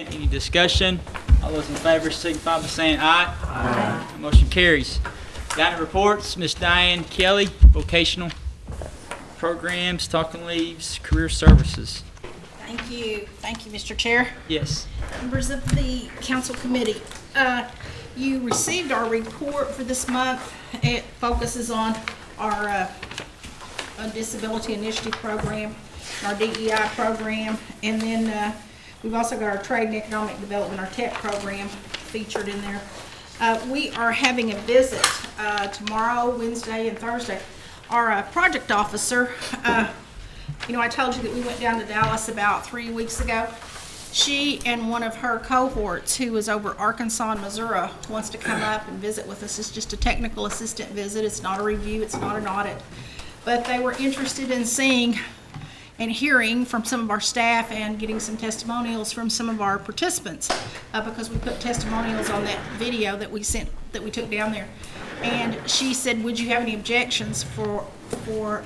Any discussion? All those in favor signify by saying aye. Aye. Motion carries. Dining reports, Ms. Diane Kelly, vocational programs, talking leaves, career services. Thank you. Thank you, Mr. Chair. Yes. Members of the council committee, you received our report for this month. It focuses on our disability initiative program, our DEI program, and then we've also got our trade and economic development, our TEP program featured in there. We are having a visit tomorrow, Wednesday, and Thursday. Our project officer, you know, I told you that we went down to Dallas about 3 weeks ago. She and one of her cohorts, who is over Arkansas and Missouri, wants to come up and visit with us. It's just a technical assistant visit. It's not a review. It's not an audit. But they were interested in seeing and hearing from some of our staff and getting some testimonials from some of our participants, because we put testimonials on that video that we took down there. And she said, would you have any objections for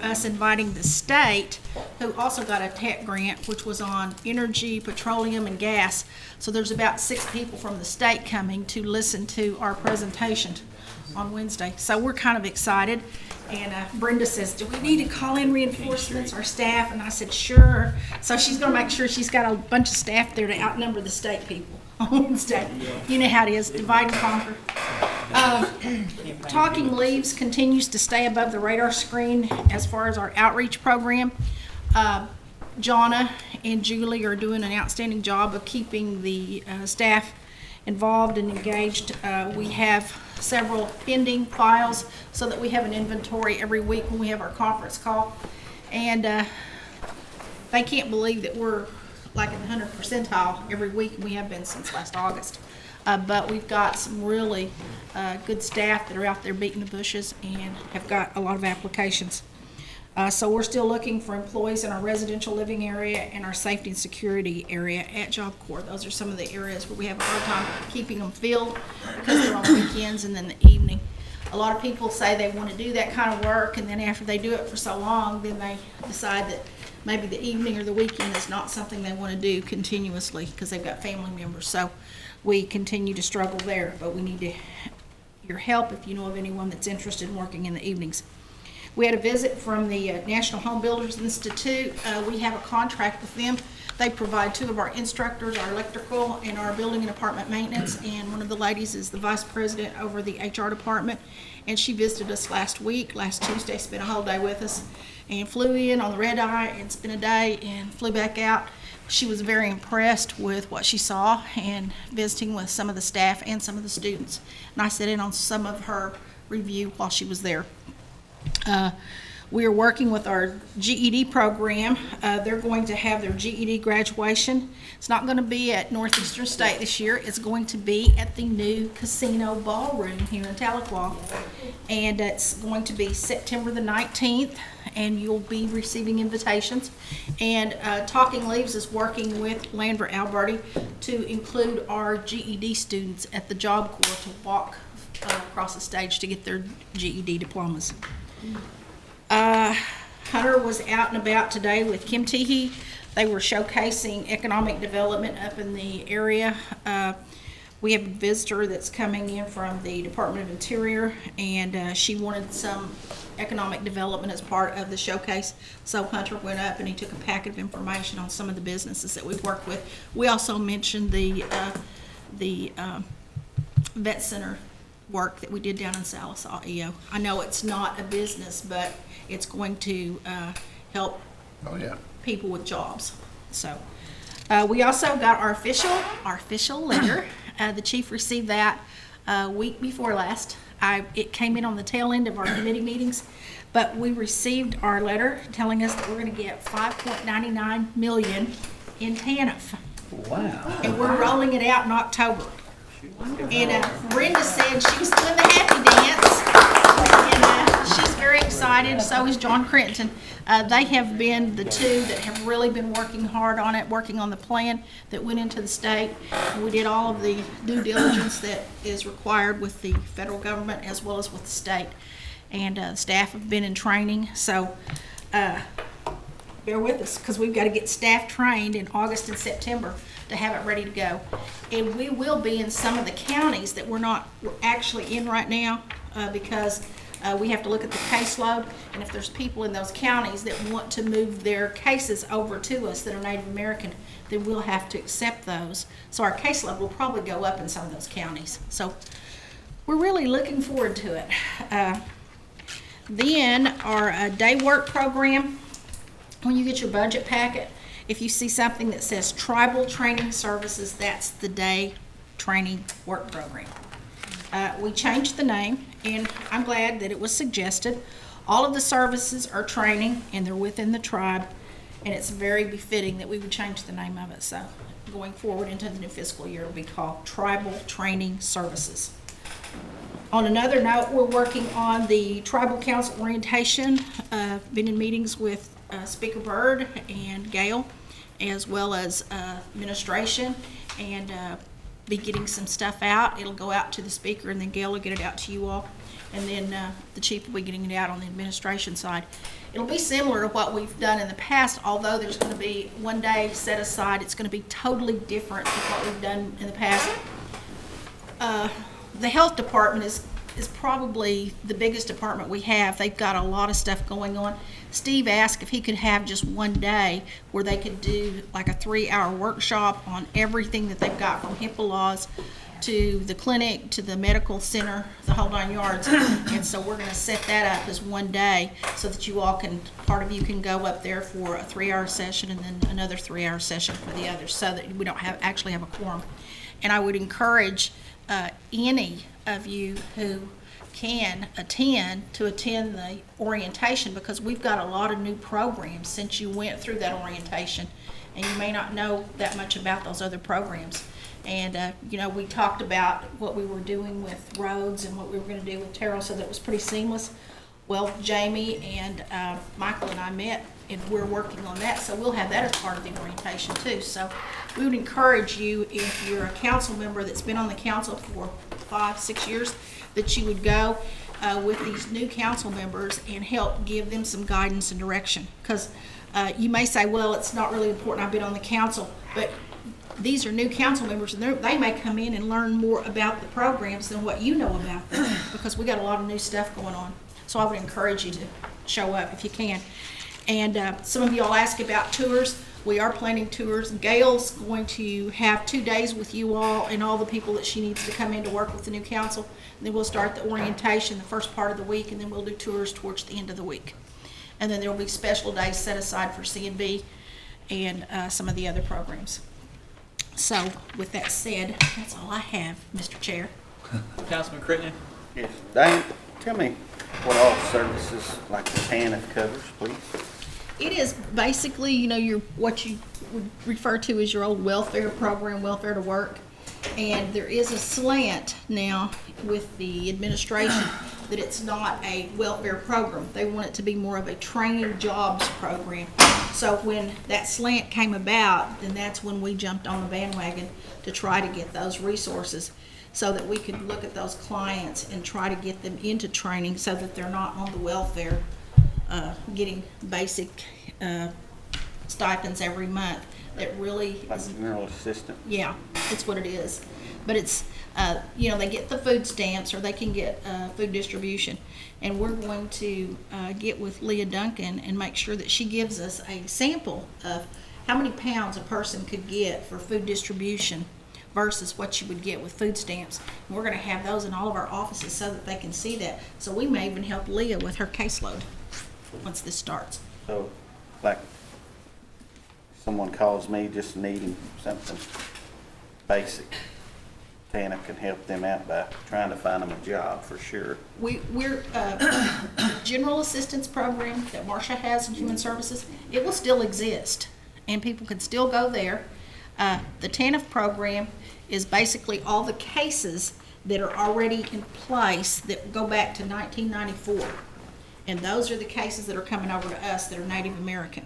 us inviting the state, who also got a tech grant, which was on energy, petroleum, and gas. So there's about 6 people from the state coming to listen to our presentation on Wednesday. So we're kind of excited. And Brenda says, do we need to call in reinforcements, our staff? And I said, sure. So she's going to make sure she's got a bunch of staff there to outnumber the state people on Wednesday. You know how it is, divide and conquer. Talking Leaves continues to stay above the radar screen as far as our outreach program. Jonna and Julie are doing an outstanding job of keeping the staff involved and engaged. We have several pending files so that we have an inventory every week when we have our conference call. And they can't believe that we're like in the 100th percentile every week, and we have been since last August. But we've got some really good staff that are out there beating the bushes and have got a lot of applications. So we're still looking for employees in our residential living area and our safety and security area at Job Corps. Those are some of the areas where we have a hard time keeping them filled because they're on weekends and then the evening. A lot of people say they want to do that kind of work, and then after they do it for so long, then they decide that maybe the evening or the weekend is not something they want to do continuously because they've got family members. So we continue to struggle there, but we need your help if you know of anyone that's interested in working in the evenings. We had a visit from the National Home Builders Institute. We have a contract with them. They provide 2 of our instructors, our electrical and our building and apartment maintenance, and one of the ladies is the vice president over the HR department, and she visited us last Tuesday, spent a whole day with us, and flew in on the red eye and spent a day and flew back out. She was very impressed with what she saw and visiting with some of the staff and some of the students, and I sat in on some of her review while she was there. We are working with our GED program. They're going to have their GED graduation. It's not going to be at Northeastern State this year. It's going to be at the new casino ballroom here in Tahlequah. And it's going to be September the 19th, and you'll be receiving invitations. And Talking Leaves is working with Landver Alberti to include our GED students at the Job Corps to walk across the stage to get their GED diplomas. Hunter was out and about today with Kim Teehee. They were showcasing economic development up in the area. We have a visitor that's coming in from the Department of Interior, and she wanted some economic development as part of the showcase. So Hunter went up and he took a packet of information on some of the businesses that we've worked with. We also mentioned the vet center work that we did down in Salisaw, EO. I know it's not a business, but it's going to help people with jobs. So we also got our official letter. The chief received that week before last. It came in on the tail end of our committee meetings, but we received our letter telling us that we're going to get $5.99 million in TANF. Wow. And we're rolling it out in October. And Brenda said she was doing the happy dance, and she's very excited. So is John Crenton. They have been the 2 that have really been working hard on it, working on the plan that went into the state. We did all of the due diligence that is required with the federal government as well as with the state. And staff have been in training, so bear with us because we've got to get staff trained in August and September to have it ready to go. And we will be in some of the counties that we're actually in right now because we have to look at the caseload, and if there's people in those counties that want to move their cases over to us that are Native American, then we'll have to accept those. So our caseload will probably go up in some of those counties. So we're really looking forward to it. Then our day work program, when you get your budget packet, if you see something that says Tribal Training Services, that's the day training work program. We changed the name, and I'm glad that it was suggested. All of the services are training, and they're within the tribe, and it's very befitting that we would change the name of it. So going forward into the new fiscal year, it'll be called Tribal Training Services. On another note, we're working on the Tribal Council orientation. Been in meetings with Speaker Byrd and Gail, as well as administration, and be getting some stuff out. It'll go out to the speaker, and then Gail will get it out to you all, and then the chief will be getting it out on the administration side. It'll be similar to what we've done in the past, although there's going to be one day set aside. It's going to be totally different than what we've done in the past. The health department is probably the biggest department we have. They've got a lot of stuff going on. Steve asked if he could have just one day where they could do like a 3-hour workshop on everything that they've got, from HIPAA laws to the clinic to the medical center, the whole 9 yards. And so we're going to set that up as one day so that you all can, part of you can go up there for a 3-hour session and then another 3-hour session for the others, so that we don't actually have a quorum. And I would encourage any of you who can attend the orientation, because we've got a lot of new programs since you went through that orientation, and you may not know that much about those other programs. And we talked about what we were doing with roads and what we were going to do with Terrell, so that was pretty seamless. Well, Jamie and Michael and I met, and we're working on that, so we'll have that as part of the orientation too. So we would encourage you, if you're a council member that's been on the council for 5-6 years, that you would go with these new council members and help give them some guidance and direction. Because you may say, well, it's not really important, I've been on the council, but these are new council members, and they may come in and learn more about the programs than what you know about them, because we got a lot of new stuff going on. So I would encourage you to show up if you can. And some of y'all ask about tours. We are planning tours. Gail's going to have 2 days with you all and all the people that she needs to come in to work with the new council. And then we'll start the orientation the first part of the week, and then we'll do tours towards the end of the week. And then there will be special days set aside for C&B and some of the other programs. So with that said, that's all I have, Mr. Chair. Councilman Crittenden? Yes. Diane, tell me what all services like the TANF covers, please. It is basically, what you would refer to as your old welfare program, welfare to work. And there is a slant now with the administration that it's not a welfare program. They want it to be more of a training jobs program. So when that slant came about, then that's when we jumped on the bandwagon to try to get those resources so that we could look at those clients and try to get them into training so that they're not on the welfare getting basic stipends every month. That really Like general assistant? Yeah, that's what it is. But it's, they get the food stamps, or they can get food distribution. And we're going to get with Leah Duncan and make sure that she gives us a sample of how many pounds a person could get for food distribution versus what you would get with food stamps. And we're going to have those in all of our offices so that they can see that. So we may even help Leah with her caseload once this starts. So, like, someone calls me just needing something basic, TANF can help them out by trying to find them a job for sure. We're general assistance program that Marcia has in Human Services, it will still exist, and people can still go there. The TANF program is basically all the cases that are already in place that go back to 1994. And those are the cases that are coming over to us that are Native American.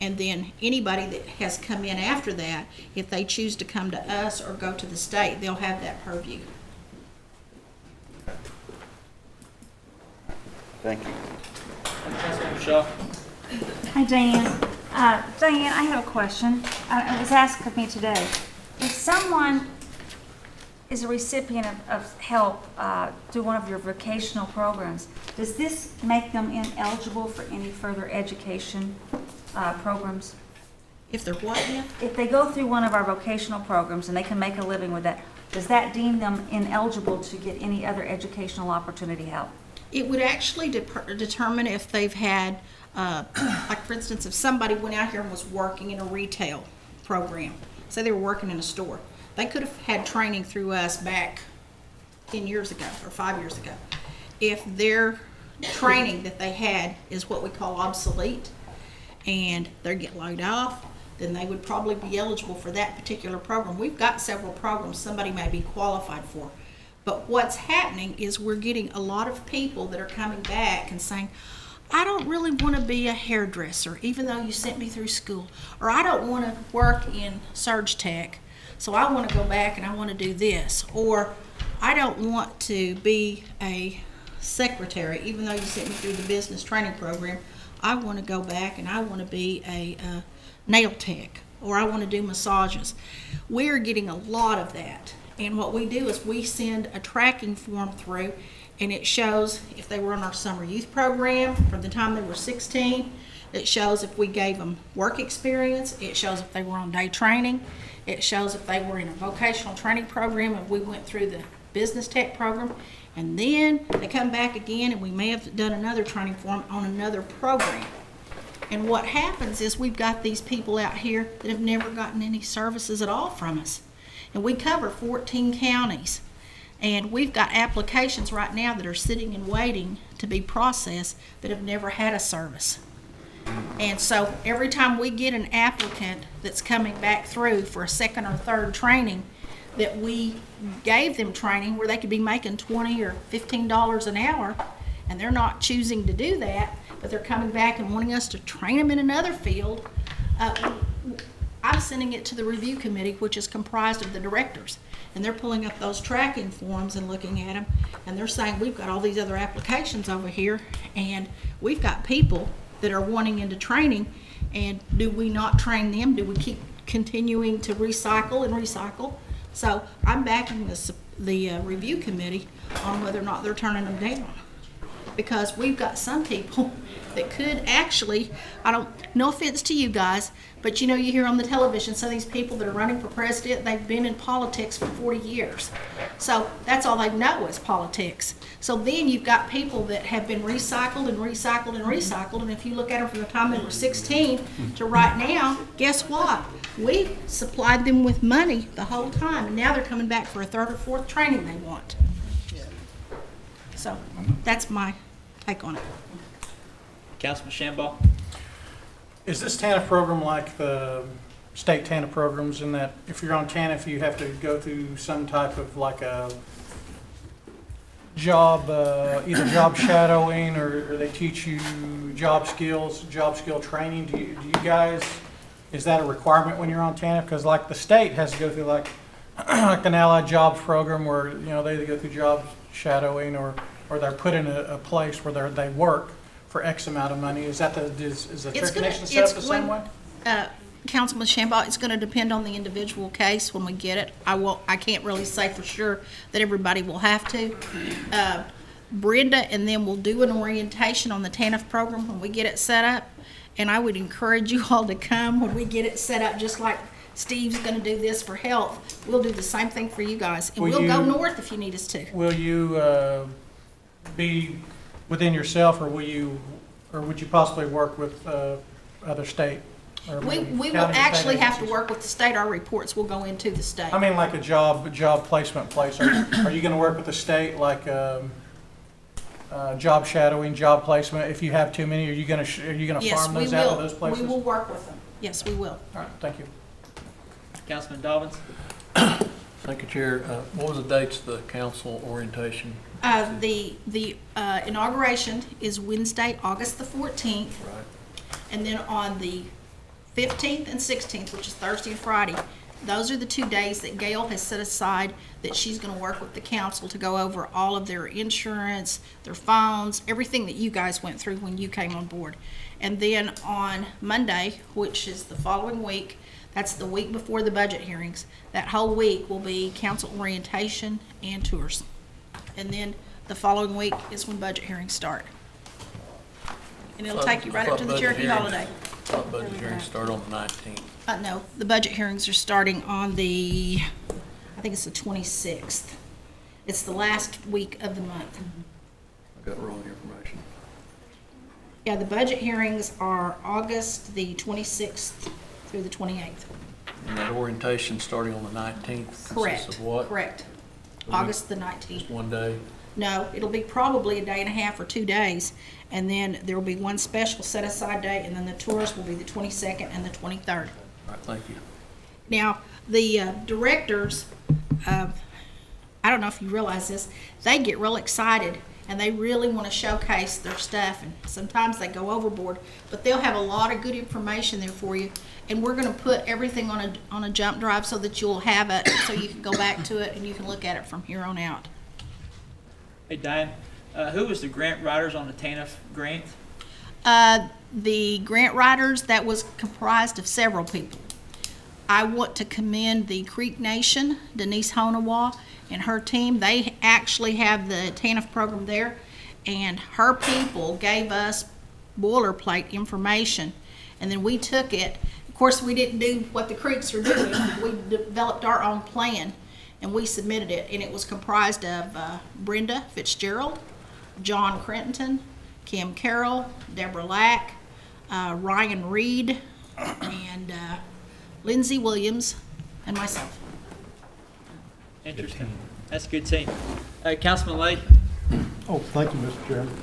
And then anybody that has come in after that, if they choose to come to us or go to the state, they'll have that purview. Thank you. Councilman Shaw? Hi, Diane. Diane, I have a question. It was asked of me today. If someone is a recipient of help through one of your vocational programs, does this make them ineligible for any further education programs? If they're what now? If they go through one of our vocational programs and they can make a living with that, does that deem them ineligible to get any other educational opportunity help? It would actually determine if they've had, like for instance, if somebody went out here and was working in a retail program, say they were working in a store, they could have had training through us back 10 years ago or 5 years ago. If their training that they had is what we call obsolete and they get laid off, then they would probably be eligible for that particular program. We've got several programs somebody may be qualified for. But what's happening is we're getting a lot of people that are coming back and saying, I don't really want to be a hairdresser, even though you sent me through school. Or I don't want to work in surge tech, so I want to go back and I want to do this. Or I don't want to be a secretary, even though you sent me through the business training program. I want to go back and I want to be a nail tech, or I want to do massages. We're getting a lot of that. And what we do is we send a tracking form through, and it shows if they were on our summer youth program from the time they were 16. It shows if we gave them work experience. It shows if they were on day training. It shows if they were in a vocational training program and we went through the business tech program. And then they come back again and we may have done another training for them on another program. And what happens is we've got these people out here that have never gotten any services at all from us. And we cover 14 counties. And we've got applications right now that are sitting and waiting to be processed that have never had a service. And so every time we get an applicant that's coming back through for a second or third training, that we gave them training where they could be making $20 or $15 an hour, and they're not choosing to do that, but they're coming back and wanting us to train them in another field, I'm sending it to the review committee, which is comprised of the directors. And they're pulling up those tracking forms and looking at them, and they're saying, we've got all these other applications over here, and we've got people that are wanting into training, and do we not train them? Do we keep continuing to recycle and recycle? So I'm backing the review committee on whether or not they're turning them down. Because we've got some people that could actually, no offense to you guys, but you hear on the television some of these people that are running for president, they've been in politics for 40 years. So that's all they know is politics. So then you've got people that have been recycled and recycled and recycled, and if you look at them from the time they were 16 to right now, guess what? We supplied them with money the whole time, and now they're coming back for a third or fourth training they want. So that's my take on it. Councilman Shambaugh? Is this TANF program like the state TANF programs in that if you're on TANF, you have to go through some type of like a job, either job shadowing or they teach you job skill training? Do you guys, is that a requirement when you're on TANF? Because like the state has to go through like an allied jobs program where, they either go through job shadowing or they're put in a place where they work for X amount of money. Is that is the Trick Nation set up the same way? Councilman Shambaugh, it's going to depend on the individual case when we get it. I can't really say for sure that everybody will have to. Brenda and then we'll do an orientation on the TANF program when we get it set up. And I would encourage you all to come when we get it set up, just like Steve's going to do this for health. We'll do the same thing for you guys. And we'll go north if you need us to. Will you be within yourself, or would you possibly work with other state? We will actually have to work with the state. Our reports will go into the state. I mean, like a job placement place. Are you going to work with the state, like job shadowing, job placement? If you have too many, are you going to Yes, farm those out to those places? We will work with them. Yes, we will. All right, thank you. Councilman Dobbins? Thank you, Chair. What was the dates of the council orientation? The inauguration is Wednesday, August the 14th. Right. And then on the 15th and 16th, which is Thursday and Friday, Those are the 2 days that Gail has set aside that she's gonna work with the council to go over all of their insurance, their phones, everything that you guys went through when you came on board. And then on Monday, which is the following week, that's the week before the budget hearings, that whole week will be council orientation and tours. And then the following week is when budget hearings start. And it'll take you right up to the Cherokee holiday. I thought budget hearings start on the 19th. No, the budget hearings are starting on the, I think it's the 26th. It's the last week of the month. I got wrong information. Yeah, the budget hearings are August the 26th through the 28th. And that orientation starting on the 19th consists Correct, of what? correct. A week? August the 19th. Just one day? No, it'll be probably a day and a half or 2 days. And then there will be one special set-aside day, and then the tours will be the 22nd and the 23rd. All right, thank you. Now, the directors, I don't know if you realize this, they get real excited and they really want to showcase their stuff, and sometimes they go overboard, but they'll have a lot of good information there for you. And we're going to put everything on a jump drive so that you'll have it, so you can go back to it and you can look at it from here on out. Hey, Diane, who was the grant writers on the TANF grant? The grant writers, that was comprised of several people. I want to commend the Creek Nation, Denise Honawa and her team. They actually have the TANF program there, and her people gave us boilerplate information, and then we took it. Of course, we didn't do what the Creeks are doing. We developed our own plan, and we submitted it, and it was comprised of Brenda Fitzgerald, John Crenton, Kim Carroll, Deborah Lack, Ryan Reed, and Lindsay Williams, and myself. Interesting. That's a good team. Councilman Lee? Oh, thank you, Mr. Chairman.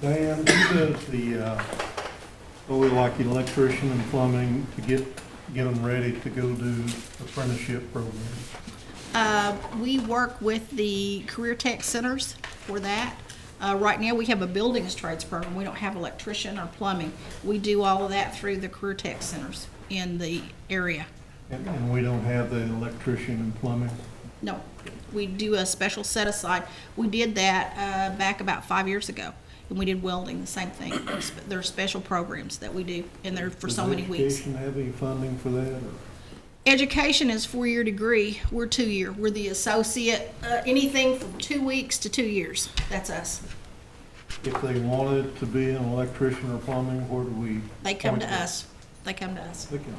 Diane, who does the, like electrician and plumbing to get them ready to go do apprenticeship programs? We work with the career tech centers for that. Right now, we have a buildings trades program. We don't have electrician or plumbing. We do all of that through the career tech centers in the area. And we don't have the electrician and plumbing? No, we do a special set aside. We did that back about 5 years ago, and we did welding, the same thing. There are special programs that we do, and they're for so many weeks. Does education have any funding for that? Or? Education is 4-year degree. We're 2-year. We're the associate, anything from 2 weeks to 2 years. That's us. If they wanted to be an electrician or plumbing, where do we? They come point to them? us. They come to us. They can.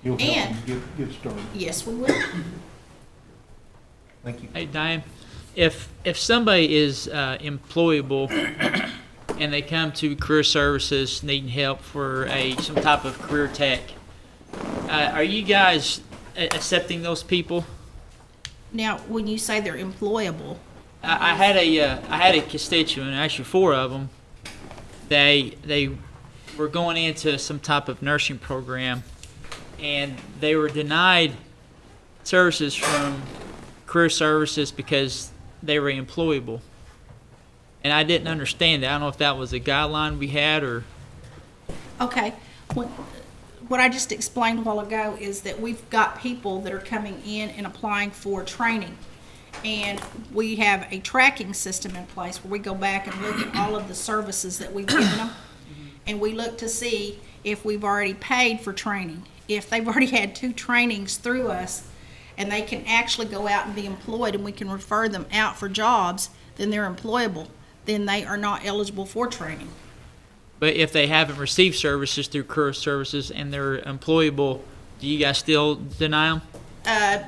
You'll help And- them get started. Yes, we will. Thank you. Hey, Diane, if somebody is employable and they come to career services needing help for some type of career tech, are you guys accepting those people? Now, when you say they're employable, I had a constituent, actually 4 of them. They were going into some type of nursing program, and they were denied services from career services because they were employable. And I didn't understand that. I don't know if that was a guideline we had or. okay, what I just explained a while ago is that we've got people that are coming in and applying for training. And we have a tracking system in place where we go back and look at all of the services that we've given them. And we look to see if we've already paid for training. If they've already had 2 trainings through us and they can actually go out and be employed and we can refer them out for jobs, then they're employable. Then they are not eligible for training. But if they haven't received services through career services and they're employable, do you guys still deny them?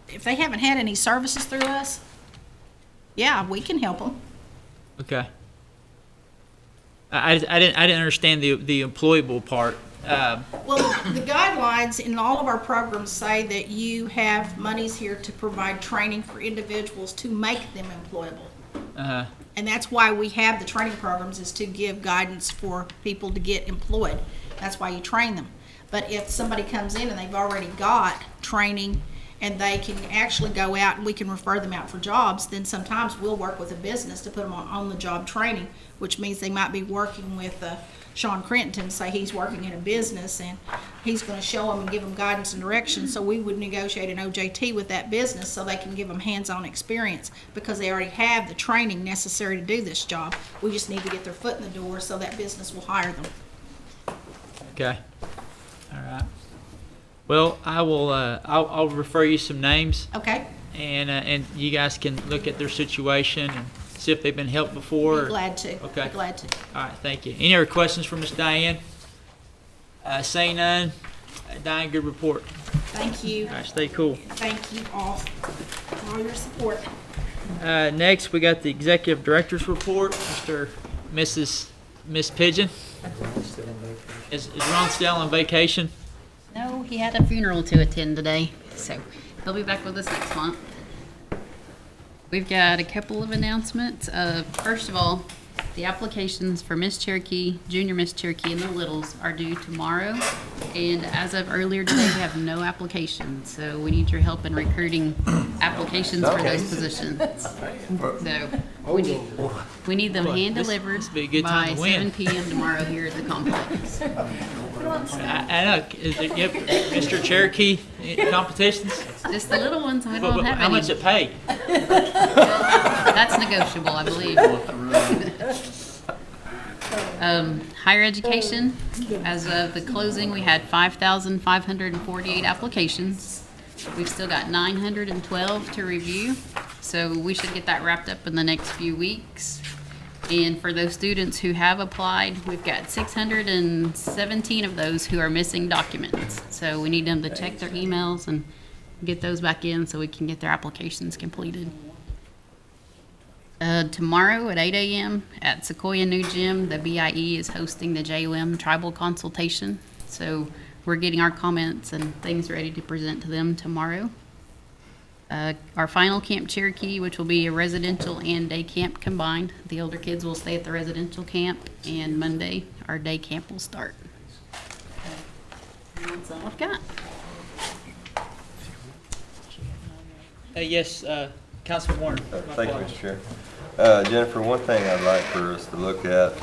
If they haven't had any services through us, yeah, we can help them. Okay. I didn't understand the employable part. Well, the guidelines in all of our programs say that you have monies here to provide training for individuals to make them employable. Uh-huh. And that's why we have the training programs, is to give guidance for people to get employed. That's why you train them. But if somebody comes in and they've already got training and they can actually go out and we can refer them out for jobs, then sometimes we'll work with a business to put them on the job training, which means they might be working with Sean Crenton, say he's working in a business, and he's gonna show them and give them guidance and direction, so we would negotiate an OJT with that business so they can give them hands-on experience, because they already have the training necessary to do this job. We just need to get their foot in the door so that business will hire them. Okay. All right. Well, I will, I'll refer you some names, Okay? and you guys can look at their situation and see if they've been helped before. Be glad to. Okay. Be glad to. All right, thank you. Any other questions for Ms. Diane? Seeing none, Diane, good report. Thank you. All right, stay cool. Thank you all for all your support. Next, we got the executive director's report. Miss Pigeon. Is Ron still on vacation? No, he had a funeral to attend today, so he'll be back with us next month. We've got a couple of announcements. First of all, the applications for Miss Cherokee, Junior Miss Cherokee, and the Littles are due tomorrow. And as of earlier today, we have no applications, so we need your help in recruiting applications for those positions. So we need them hand delivered This would be a good time by to win. 7 p.m. tomorrow here at the complex. I know. Yep, Mr. Cherokee competitions. Just the little ones. I But don't have how any. much it pay? That's negotiable, I believe. Higher education, as of the closing, we had 5,548 applications. We've still got 912 to review, so we should get that wrapped up in the next few weeks. And for those students who have applied, we've got 617 of those who are missing documents. So we need them to check their emails and get those back in so we can get their applications completed. Tomorrow at 8 a.m. at Sequoia New Gym, the BIE is hosting the JOM tribal consultation. So we're getting our comments and things ready to present to them tomorrow. Our final Camp Cherokee, which will be a residential and day camp combined. The older kids will stay at the residential camp, and Monday, our day camp will start. And that's all I've got. Yes, Councilman Warner. Thank you, Mr. Chair. Jennifer, one thing I'd like for us to look at,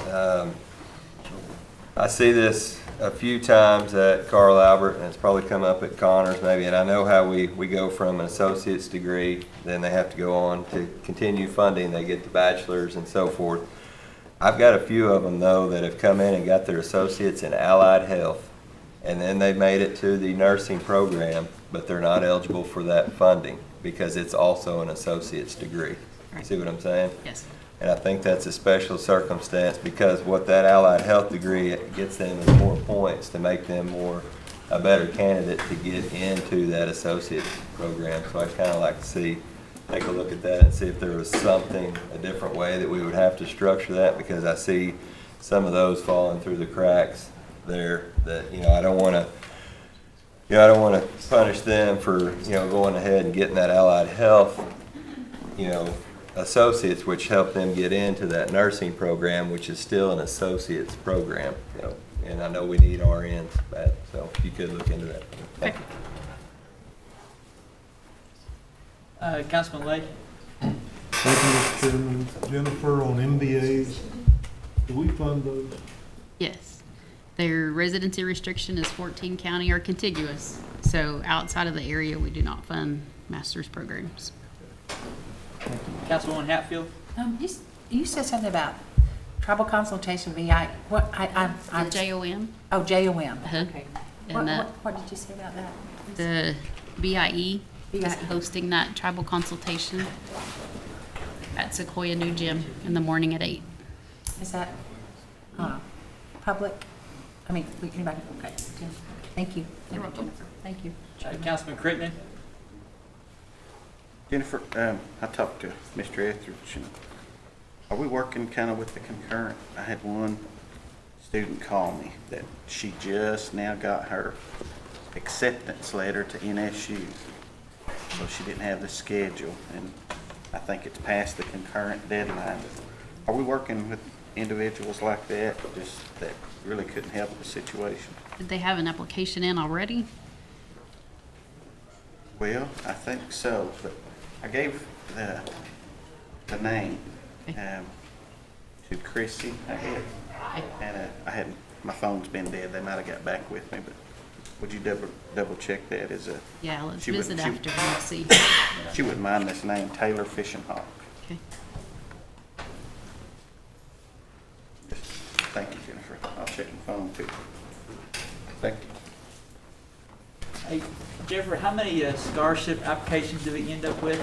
I see this a few times at Carl Albert, and it's probably come up at Connors maybe, and I know how we go from an associate's degree, then they have to go on to continue funding, they get the bachelor's and so forth. I've got a few of them, though, that have come in and got their associates in allied health, and then they made it to the nursing program, but they're not eligible for that funding because it's also an associate's degree. Right. See what I'm saying? Yes. And I think that's a special circumstance because what that allied health degree gets them is more points to make them a better candidate to get into that associate program. So I'd kind of like to take a look at that and see if there was something, a different way that we would have to structure that, because I see some of those falling through the cracks there that, I don't want to punish them for, going ahead and getting that allied health, associates, which help them get into that nursing program, which is still an associate's program, and I know we need RNs bad, so if you could look into that. Thank you. Councilman Lake. Thank you, Mr. Chairman. Jennifer, on MBAs, do we fund those? Yes. Their residency restriction is 14 county or contiguous. So outside of the area, we do not fund master's programs. Councilwoman Hatfield. You said something about tribal consultation, VI, what, The JOM, oh, JOM, Uh-huh. okay. And What did you say about that? the BIE is BIE. hosting that tribal consultation at Sequoia New Gym in the morning at 8. Is that, public? I mean, anybody, okay, yeah. Thank you. You're welcome. Thank you. Councilman Crittenden. Jennifer, I talked to Mr. Etheridge, and are we working kind of with the concurrent? I had one student call me that she just now got her acceptance letter to NSU. So she didn't have the schedule, and I think it's past the concurrent deadline. Are we working with individuals like that, just that really couldn't help the situation? Did they have an application in already? Well, I think so, but I gave the name to Chrissy. I had, and I hadn't, my phone's been dead. They might have got back with me, but Would you double check that as a, Yeah, let's She would- visit she- after and we'll see. she wouldn't mind this name, Taylor Fishing Hawk. Okay. Thank you, Jennifer. I'll check my phone too. Thank you. Hey, Jennifer, how many scholarship applications did we end up with?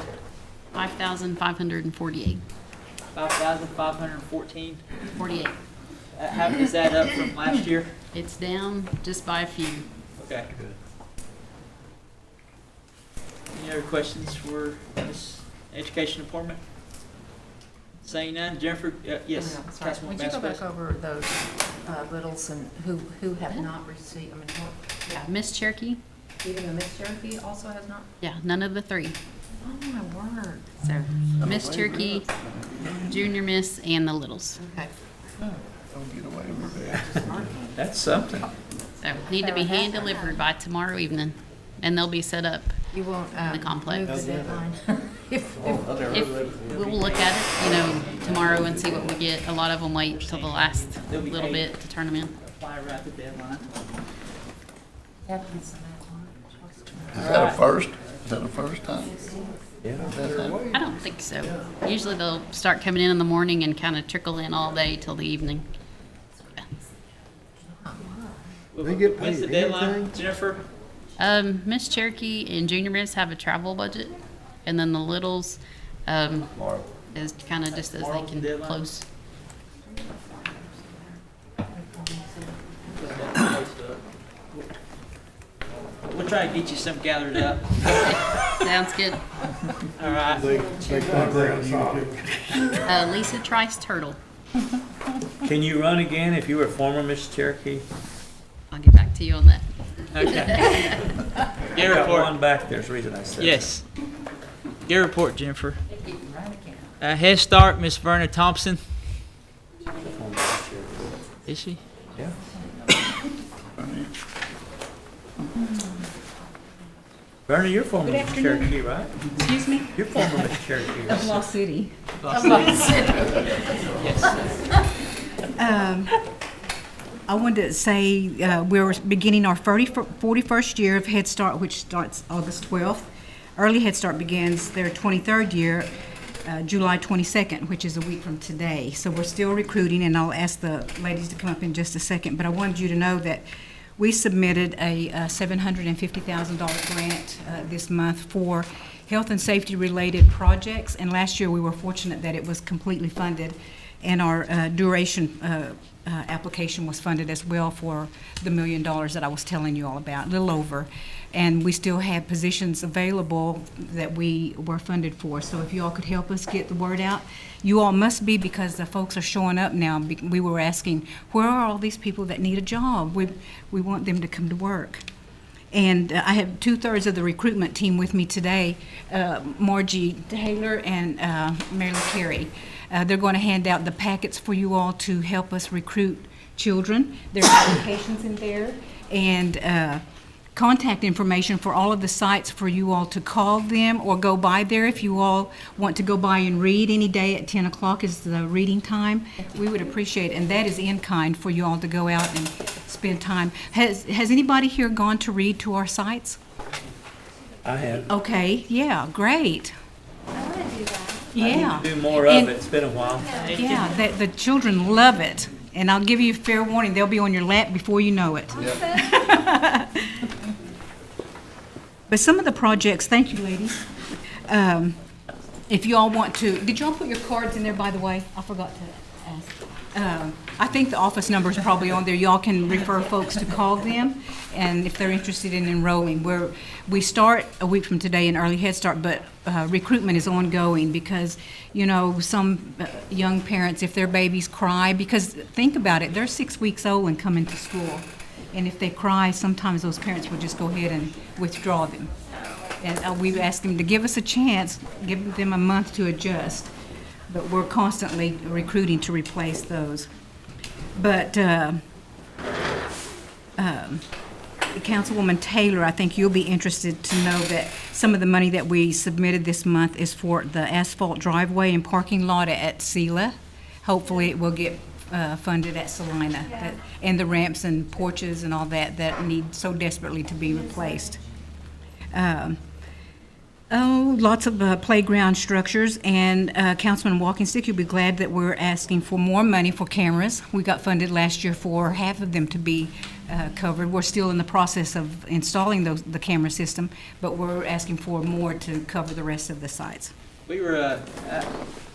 5,548. 5,514. 48. How is that up from last year? It's down just by a few. Okay. Any other questions for this education department? Saying none, Jennifer, yes. Oh, sorry. Councilwoman Would you go back Vasquez. over those littles and who have not received, I mean, what, Yeah, Miss Cherokee? even the Miss Cherokee also has not? Yeah, none of the three. Oh, my word. So Miss Cherokee, Junior Miss, and the Littles. Okay. That's something. So need to be hand delivered by tomorrow evening, and they'll be set up. You won't The complex. move the deadline? If We'll look at it, you know, tomorrow and see what we get. A lot of them wait till the last little bit to turn them in. Apply right at the deadline. happens in Is that a first? Is that the first time? I don't think so. Usually they'll start coming in the morning and kind of trickle in all day till the evening. They get When's the paid deadline, anything? Jennifer? Miss Cherokee and Junior Miss have a travel budget, and then the Littles, Tomorrow. is kind of just as they Tomorrow's can the deadline? close. We'll try to get you some gathered up. Sounds good. All right. They contact you too. Lisa Trice Turtle. Can you run again if you were former Miss Cherokee? I'll get back to you on that. Okay. Get a You got report. one back, there's a reason I said that. Yes. Get a report, Jennifer. Head Start, Miss Verna Thompson. Is she? Yeah. Verna, you're former Miss Cherokee, right? Excuse me? You're former Miss Cherokee. Of Law City. Yes. I wanted to say we're beginning our 41st year of Head Start, which starts August 12th. Early Head Start begins their 23rd year, July 22nd, which is a week from today. So we're still recruiting, and I'll ask the ladies to come up in just a second. But I wanted you to know that we submitted a $750,000 grant this month for health and safety related projects. And last year we were fortunate that it was completely funded, and our duration application was funded as well for the $1 million that I was telling you all about, a little over. And we still have positions available that we were funded for. So if you all could help us get the word out. You all must be, because the folks are showing up now. We were asking, where are all these people that need a job? We want them to come to work. And I have 2/3 of the recruitment team with me today, Margie Taylor and Mary Lou Carey. They're going to hand out the packets for you all to help us recruit children. There are applications in there, and contact information for all of the sites for you all to call them or go by there. If you all want to go by and read, any day at 10 o'clock is the reading time. We would appreciate it, and that is in kind for you all to go out and spend time. Has anybody here gone to read to our sites? I have. Okay, yeah, great. Yeah. Do more of And- it, it's been a while. Yeah, the children love it, and I'll give you fair warning, they'll be on your lap before you know it. But some of the projects, thank you, ladies. If you all want to, did you all put your cards in there, by the way? I forgot to ask. I think the office number is probably on there. Y'all can refer folks to call them, and if they're interested in enrolling. We start a week from today in Early Head Start, but recruitment is ongoing because, you know, some young parents, if their babies cry, because think about it, they're 6 weeks old and coming to school. And if they cry, sometimes those parents will just go ahead and withdraw them. And we've asked them to give us a chance, give them a month to adjust. But we're constantly recruiting to replace those. But Councilwoman Taylor, I think you'll be interested to know that some of the money that we submitted this month is for the asphalt driveway and parking lot at Sela. Hopefully it will get funded at Salina, and the ramps and porches and all that need so desperately to be replaced. Lots of playground structures, and Councilman Walkingstick, you'll be glad that we're asking for more money for cameras. We got funded last year for half of them to be covered. We're still in the process of installing the camera system, but we're asking for more to cover the rest of the sites. We were,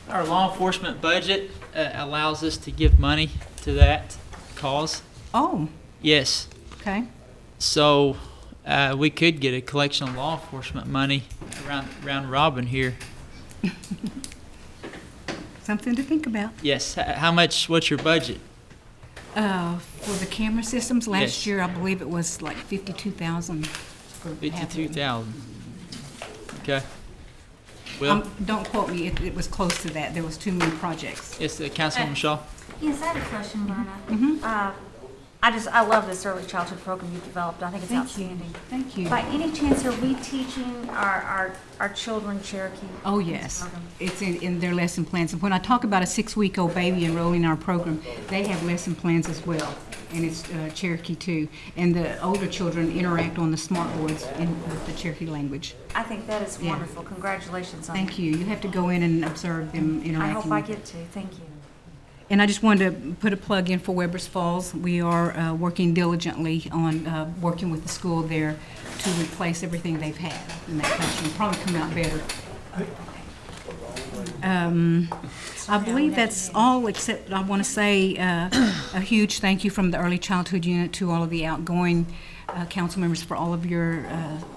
our law enforcement budget allows us to give money to that cause. Oh, Yes. okay. So we could get a collection of law enforcement money around Robin here. Something to think about. Yes. How much? What's your budget? For the camera systems, last Yes. year, I believe it was like 52,000. 52,000. Okay. Well, Don't quote me, it was close to that. There was too many projects. it's Councilwoman Shaw. Yes, I have a question, Verna. I love this early childhood program you've developed. I think it's outstanding. Thank you. By any chance, are we teaching our children Cherokee? Oh, in this yes. program? It's in their lesson plans. And when I talk about a 6-week-old baby enrolling in our program, they have lesson plans as well. And it's Cherokee too. And the older children interact on the smart boards with the Cherokee language. I think that is Yeah. wonderful. Congratulations on Thank you. You have to go in and observe them I interacting. hope I get to. Thank you. And I just wanted to put a plug in for Weber's Falls. We are working diligently on working with the school there to replace everything they've had in that classroom. Probably come out better. I believe that's all, except I want to say a huge thank you from the Early Childhood Unit to all of the outgoing council members for all of your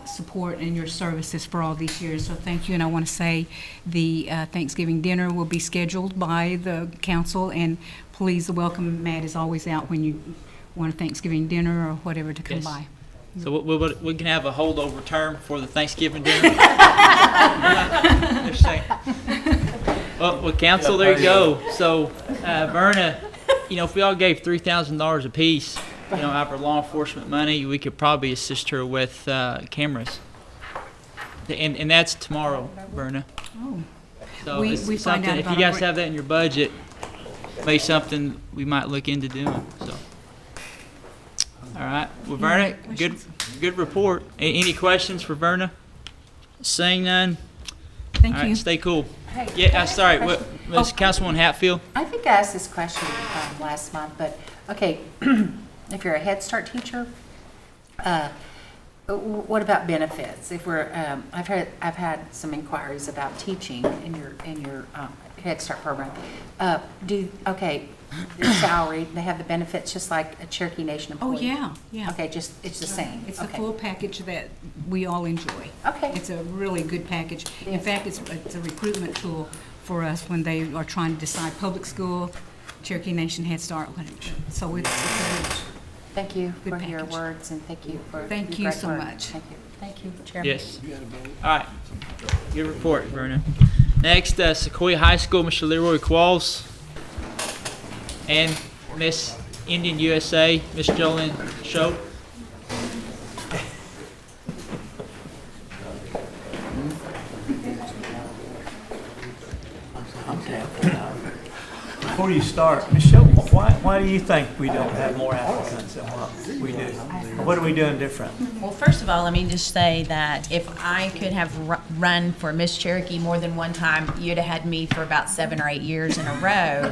support and your services for all these years. So thank you, and I want to say the Thanksgiving dinner will be scheduled by the council, and please welcome Matt is always out when you want a Thanksgiving dinner or whatever to come Yes. by. So we can have a holdover term for the Thanksgiving dinner. Just saying. Well, council, there you go. So, Verna, if we all gave $3,000 apiece, out of our law enforcement money, we could probably assist her with cameras. And that's tomorrow, Verna. Oh. So We it's find something, out if about you guys our- have that in your budget, maybe something we might look into doing, so. All right, well, Verna, good report. Any questions for Verna? Seeing none? Thank All right, you. stay cool. Hey, Yeah, sorry, question. Ms. Councilwoman Hatfield? I think I asked this question last month, but, okay, if you're a Head Start teacher, what about benefits? If we're, I've had some inquiries about teaching in your Head Start program. The salary, they have the benefits just like a Cherokee Nation Oh, employee? yeah. Okay, it's the same? It's the Okay. full package that we all enjoy. Okay. It's a really good package. In Yes. fact, it's a recruitment tool for us when they are trying to decide public school, Cherokee Nation, Head Start, whatever. So it's a good. Thank you Good for your package. words, and thank you for Thank your you great so work. much. Thank you, Chairman. Yes. All right, good report, Verna. Next, Sequoia High School, Mr. Leroy Qualls. And Miss Indian USA, Miss Jolene Show. Before you start, Michelle, why do you think we don't have more applicants than what we do? What are we doing different? Well, first of all, let me just say that if I could have run for Miss Cherokee more than one time, you'd have had me for about 7 or 8 years in a row,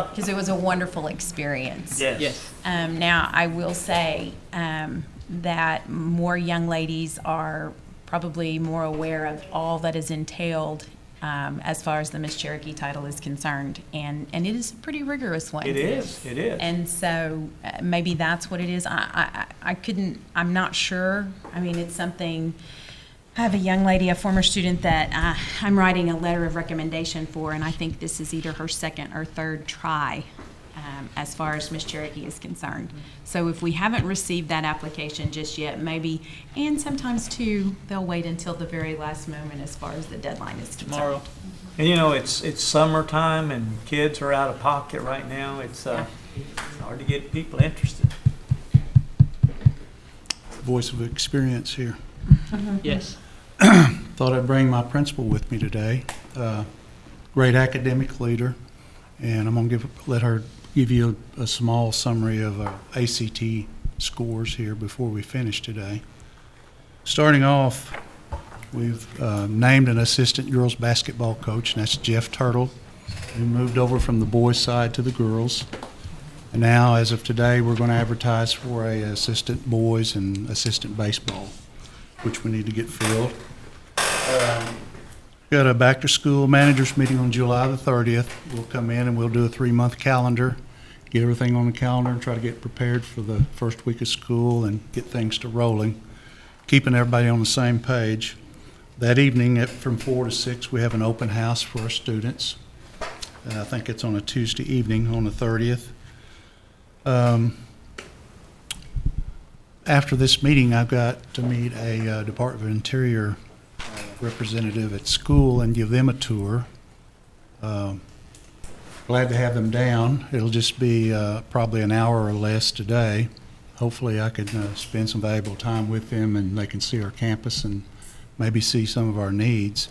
because it was a wonderful experience. Yes. Now, I will say that more young ladies are probably more aware of all that is entailed as far as the Miss Cherokee title is concerned, and it is a pretty rigorous one. It is. And so maybe that's what it is. I'm not sure. I mean, it's something, I have a young lady, a former student that I'm writing a letter of recommendation for, and I think this is either her second or third try as far as Miss Cherokee is concerned. So if we haven't received that application just yet, maybe, and sometimes too, they'll wait until the very last moment as far as the deadline is concerned. Tomorrow. And it's summertime and kids are out of pocket right now. It's hard to get people interested. Voice of experience here. Yes. Thought I'd bring my principal with me today. Great academic leader, and I'm going to let her give you a small summary of our ACT scores here before we finish today. Starting off, we've named an assistant girls basketball coach, and that's Jeff Turtle, who moved over from the boys' side to the girls. And now, as of today, we're going to advertise for a assistant boys and assistant baseball, which we need to get filled. Got a back-to-school managers meeting on July the 30th. We'll come in and we'll do a 3-month calendar, get everything on the calendar and try to get prepared for the first week of school and get things to rolling, keeping everybody on the same page. That evening from 4 to 6, we have an open house for our students. I think it's on a Tuesday evening on the 30th. After this meeting, I've got to meet a Department of Interior representative at school and give them a tour. Glad to have them down. It'll just be probably an hour or less today. Hopefully I can spend some valuable time with them and they can see our campus and maybe see some of our needs.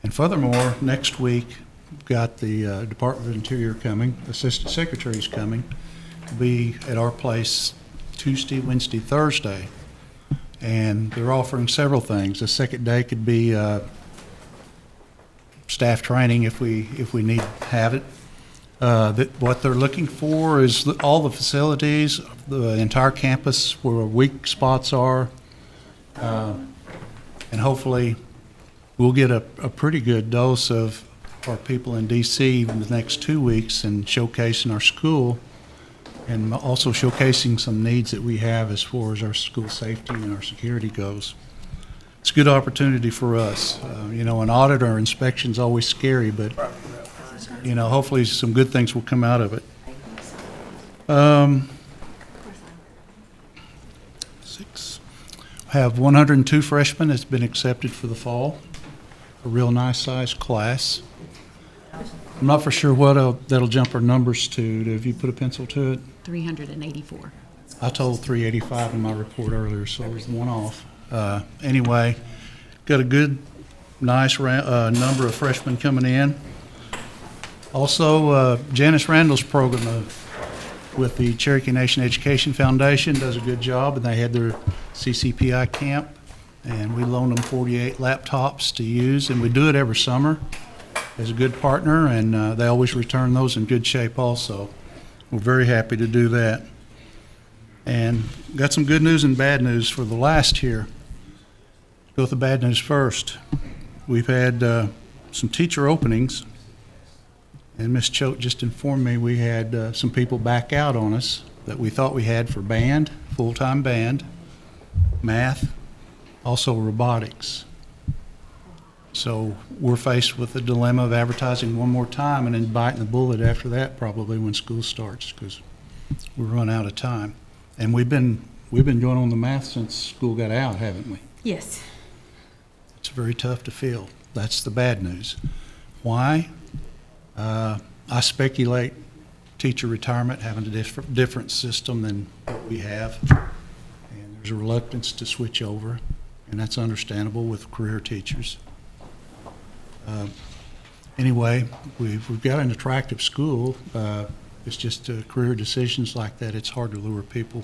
And furthermore, next week, we've got the Department of Interior coming, Assistant Secretary's coming to be at our place Tuesday, Wednesday, Thursday. And they're offering several things. The second day could be staff training if we need to have it. What they're looking for is all the facilities, the entire campus, where weak spots are, and hopefully we'll get a pretty good dose of our people in D.C. in the next 2 weeks and showcasing our school, and also showcasing some needs that we have as far as our school safety and our security goes. It's a good opportunity for us. An audit or inspection is always scary, but hopefully some good things will come out of it. 6. I have 102 freshmen that's been accepted for the fall. A real nice sized class. I'm not for sure what that'll jump our numbers to. Have you put a pencil to it? 384. I told 385 in my report earlier, so it was one off. Anyway, got a good, nice number of freshmen coming in. Also, Janice Randall's program with the Cherokee Nation Education Foundation does a good job, and they had their CCPI camp, and we loaned them 48 laptops to use, and we do it every summer as a good partner, and they always return those in good shape also. We're very happy to do that. And got some good news and bad news for the last here. Go with the bad news first. We've had some teacher openings, and Ms. Choate just informed me we had some people back out on us that we thought we had for band, full-time band, math, also robotics. So we're faced with the dilemma of advertising one more time and then biting the bullet after that probably when school starts, because we run out of time. And we've been going on the math since school got out, haven't we? Yes. It's very tough to fill. That's the bad news. Why? I speculate teacher retirement having a different system than what we have, and there's a reluctance to switch over, and that's understandable with career teachers. Anyway, we've got an attractive school. It's just career decisions like that. It's hard to lure people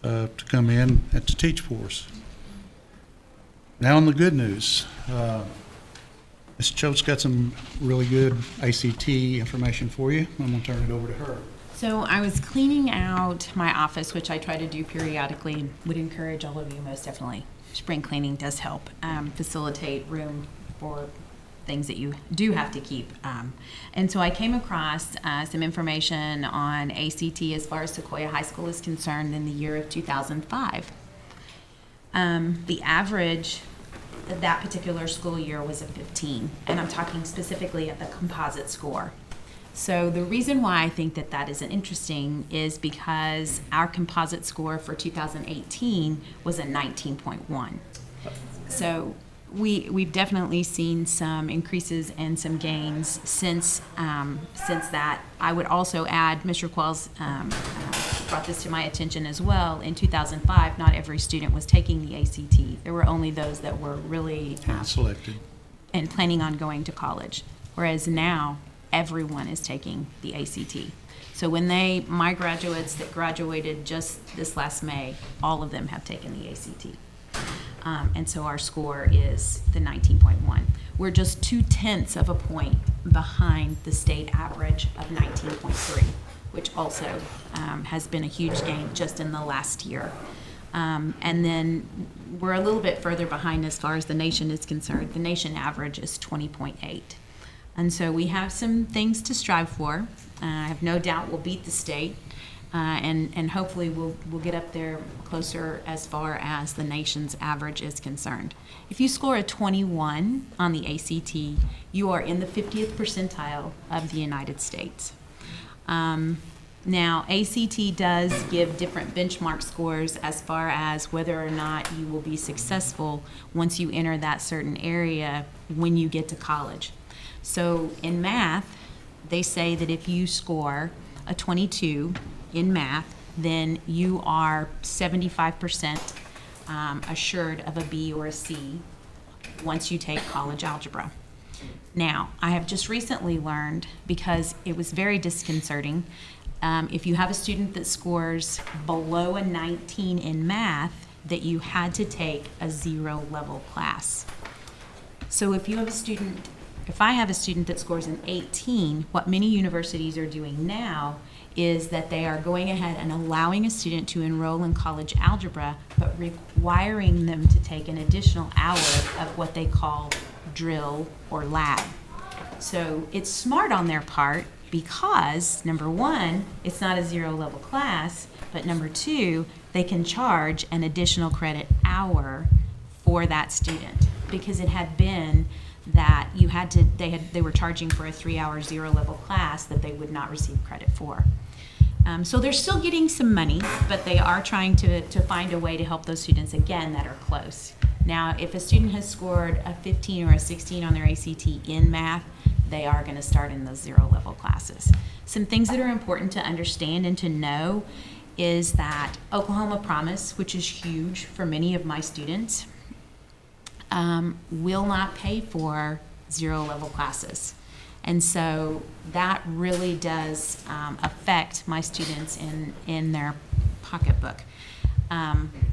to come in and to teach for us. Now on the good news. Ms. Choate's got some really good ACT information for you. I'm going to turn it over to her. So I was cleaning out my office, which I try to do periodically, and would encourage all of you most definitely. Spring cleaning does help facilitate room for things that you do have to keep. And so I came across some information on ACT as far as Sequoia High School is concerned in the year of 2005. The average that particular school year was a 15, and I'm talking specifically at the composite score. So the reason why I think that that is interesting is because our composite score for 2018 was a 19.1. So we've definitely seen some increases and some gains since that. I would also add, Mr. Qualls brought this to my attention as well. In 2005, not every student was taking the ACT. There were only those that were really selected and planning on going to college. Whereas now, everyone is taking the ACT. So my graduates that graduated just this last May, all of them have taken the ACT. And so our score is the 19.1. We're just 0.2 of a point behind the state average of 19.3, which also has been a huge gain just in the last year. And then we're a little bit further behind as far as the nation is concerned. The nation average is 20.8. And so we have some things to strive for. I have no doubt we'll beat the state, and hopefully we'll get up there closer as far as the nation's average is concerned. If you score a 21 on the ACT, you are in the 50th percentile of the United States. Now, ACT does give different benchmark scores as far as whether or not you will be successful once you enter that certain area when you get to college. So in math, they say that if you score a 22 in math, then you are 75% assured of a B or a C once you take college algebra. Now, I have just recently learned, because it was very disconcerting, if you have a student that scores below a 19 in math, that you had to take a 0 level class. So if I have a student that scores an 18, what many universities are doing now is that they are going ahead and allowing a student to enroll in college algebra, but requiring them to take an additional hour of what they call drill or lab. So it's smart on their part because, number one, it's not a 0 level class, but number two, they can charge an additional credit hour for that student, because it had been that they were charging for a 3-hour 0 level class that they would not receive credit for. So they're still getting some money, but they are trying to find a way to help those students, again, that are close. Now, if a student has scored a 15 or a 16 on their ACT in math, they are going to start in those 0 level classes. Some things that are important to understand and to know is that Oklahoma Promise, which is huge for many of my students, will not pay for 0 level classes. And so that really does affect my students in their pocketbook.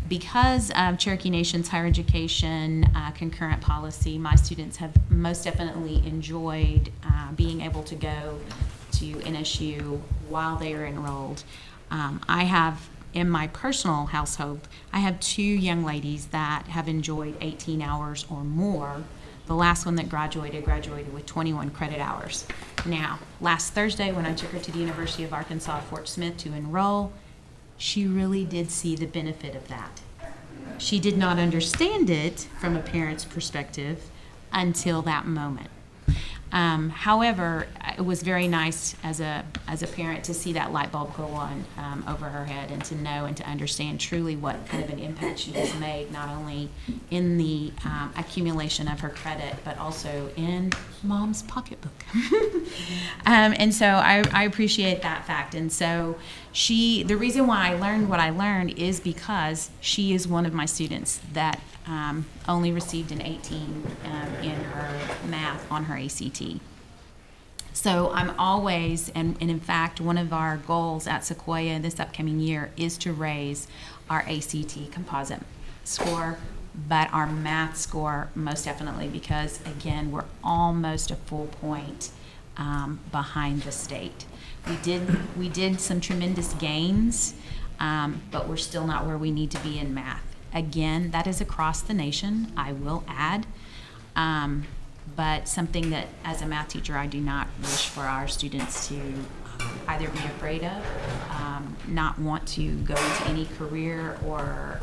Because of Cherokee Nation's higher education concurrent policy, my students have most definitely enjoyed being able to go to NSU while they are enrolled. I have, in my personal household, I have 2 young ladies that have enjoyed 18 hours or more. The last one that graduated with 21 credit hours. Now, last Thursday when I took her to the University of Arkansas Fort Smith to enroll, she really did see the benefit of that. She did not understand it from a parent's perspective until that moment. However, it was very nice as a parent to see that light bulb go on over her head, and to know and to understand truly what kind of an impact she has made, not only in the accumulation of her credit, but also in mom's pocketbook. And so I appreciate that fact. And so the reason why I learned what I learned is because she is one of my students that only received an 18 in her math on her ACT. So I'm always, and in fact, one of our goals at Sequoia this upcoming year is to raise our ACT composite score, but our math score most definitely, because again, we're almost a full point behind the state. We did some tremendous gains, but we're still not where we need to be in math. Again, that is across the nation, I will add, but something that as a math teacher I do not wish for our students to either be afraid of, not want to go into any career or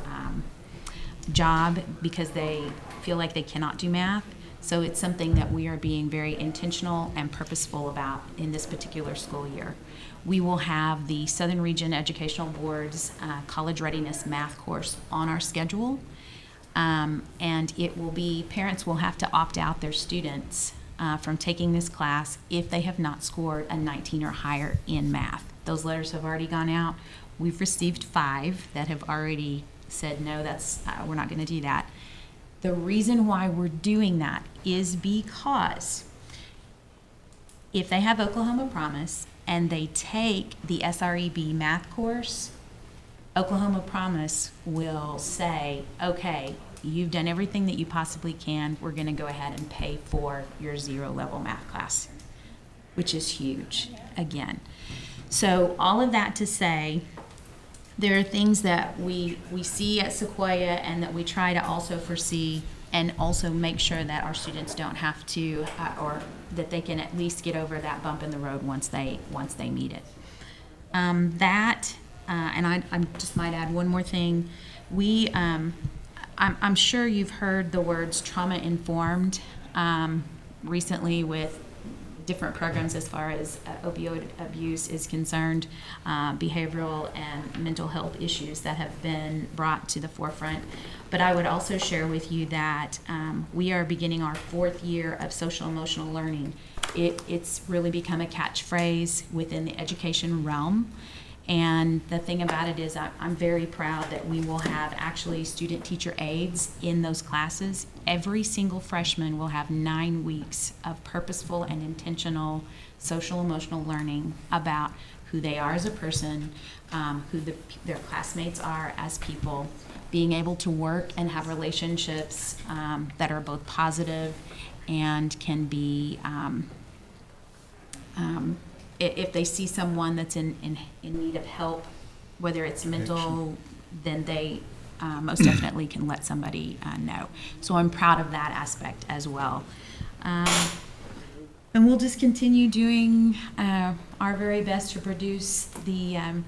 job because they feel like they cannot do math. So it's something that we are being very intentional and purposeful about in this particular school year. We will have the Southern Region Educational Board's College Readiness Math course on our schedule. And it will be, parents will have to opt out their students from taking this class if they have not scored a 19 or higher in math. Those letters have already gone out. We've received 5 that have already said, no, we're not going to do that. The reason why we're doing that is because if they have Oklahoma Promise and they take the SREB math course, Oklahoma Promise will say, okay, you've done everything that you possibly can. We're going to go ahead and pay for your 0-level math class, which is huge, again. So all of that to say, there are things that we see at Sequoia and that we try to also foresee and also make sure that our students don't have to, or that they can at least get over that bump in the road once they meet it. And I just might add one more thing. I'm sure you've heard the words trauma-informed recently with different programs as far as opioid abuse is concerned, behavioral and mental health issues that have been brought to the forefront. But I would also share with you that we are beginning our 4th year of social emotional learning. It's really become a catchphrase within the education realm. And the thing about it is I'm very proud that we will have actually student teacher aides in those classes. Every single freshman will have 9 weeks of purposeful and intentional social emotional learning about who they are as a person, who their classmates are as people, being able to work and have relationships that are both positive and can be if they see someone that's in need of help, whether it's mental, then they most definitely can let somebody know. So I'm proud of that aspect as well. And we'll just continue doing our very best to produce the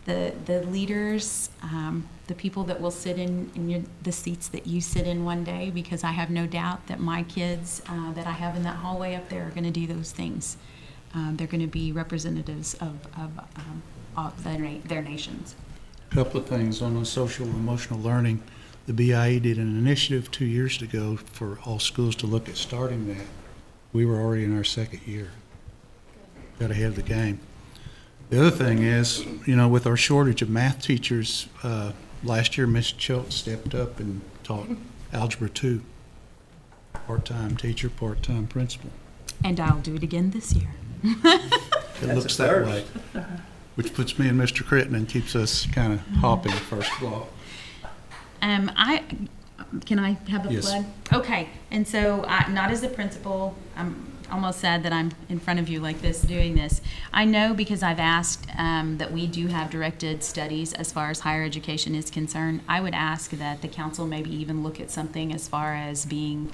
leaders, the people that will sit in the seats that you sit in one day, because I have no doubt that my kids that I have in that hallway up there are going to do those things. They're going to be representatives of their nations. A couple of things on the social emotional learning. The BIE did an initiative 2 years ago for all schools to look at starting that. We were already in our 2nd year. Got ahead of the game. The other thing is, with our shortage of math teachers, last year Ms. Choate stepped up and taught Algebra 2. Part-time teacher, part-time principal. And I'll do it again this year. It looks that way, which puts me and Mr. Critton and keeps us kind of hopping first block. Can I have a Yes. plug? Okay, and so not as a principal, I'm almost sad that I'm in front of you like this doing this. I know because I've asked that we do have directed studies as far as higher education is concerned. I would ask that the council maybe even look at something as far as being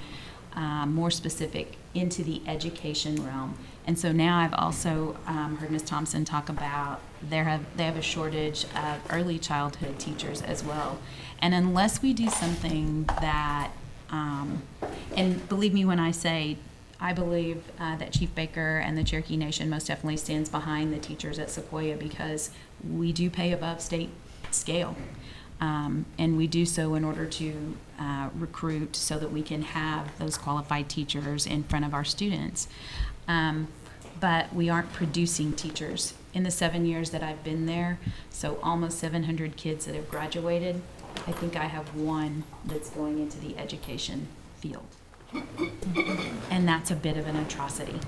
more specific into the education realm. And so now I've also heard Ms. Thompson talk about they have a shortage of early childhood teachers as well. And unless we do something that, and believe me when I say, I believe that Chief Baker and the Cherokee Nation most definitely stands behind the teachers at Sequoia, because we do pay above state scale. And we do so in order to recruit so that we can have those qualified teachers in front of our students. But we aren't producing teachers. In the 7 years that I've been there, so almost 700 kids that have graduated, I think I have one that's going into the education field. And that's a bit of an atrocity.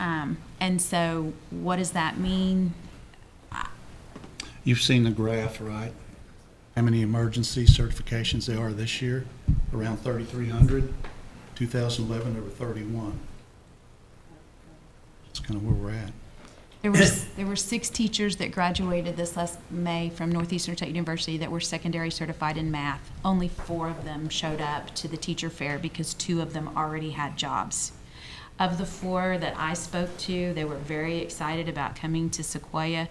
And so what does that mean? You've seen the graph, right? How many emergency certifications there are this year? Around 3,300. 2011, there were 31. That's kind of where we're at. There were 6 teachers that graduated this last May from Northeastern State University that were secondary certified in math. Only 4 of them showed up to the teacher fair because 2 of them already had jobs. Of the 4 that I spoke to, they were very excited about coming to Sequoia.